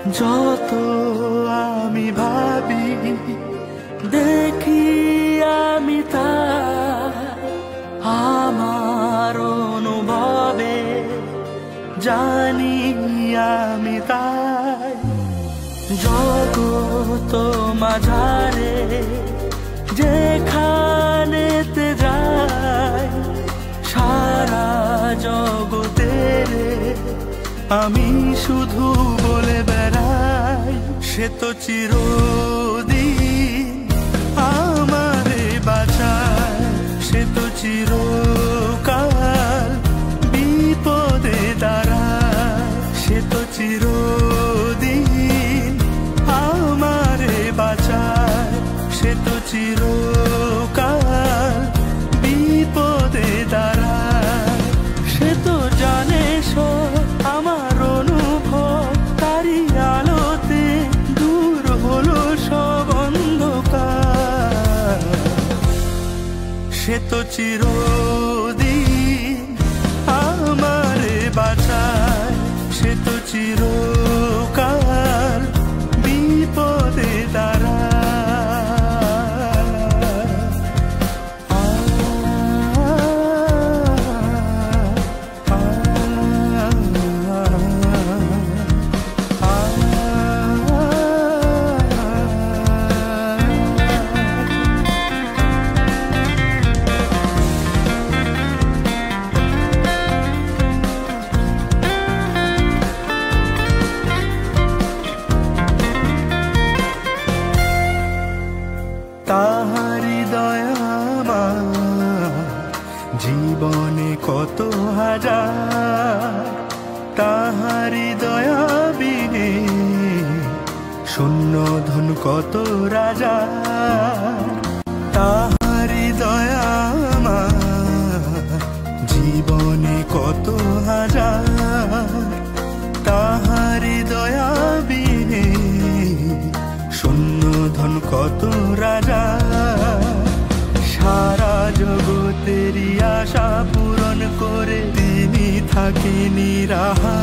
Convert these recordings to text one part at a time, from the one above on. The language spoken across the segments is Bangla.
যত আমি ভাবি দেখি আমি তাই, আমার অনুভবে জানি আমি তাই। জগত মাঝারে যেখানেতে যাই, সারা জগতের আমি শুধু বলে বেড়াই, সে তো চিরদিন আমারে বাঁচায়, সে তো চিরকাল বিপদে দাঁড়ায়, সে তো চিরদিন আমারে বাঁচায়, সে তো চিরকাল বিপদে দাঁড়ায়। সে তো জানে সব আমার অনুভব, তারি আলোতে দূর হলো সব অন্ধকার। সে তো চিরদিন আমারে বাঁচায়, সে তো চিরকাল বিপদে দাঁড়ায়। তাহারি দয়া আমার জীবনে কত হাজার, তাহারি দয়া বিনে শূন্য ধন কত রাজা। তাহারি দয়া আমার জীবনে কত হাজার, তাহারি দয়া বিনে শূন্য ধন কত রাজা। সারা জগতেরই আশা পূরণ করে তিনি থাকেনি রাহা,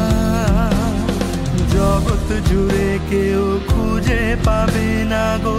জগৎ জুড়ে কেউ খুঁজে পাবে না গো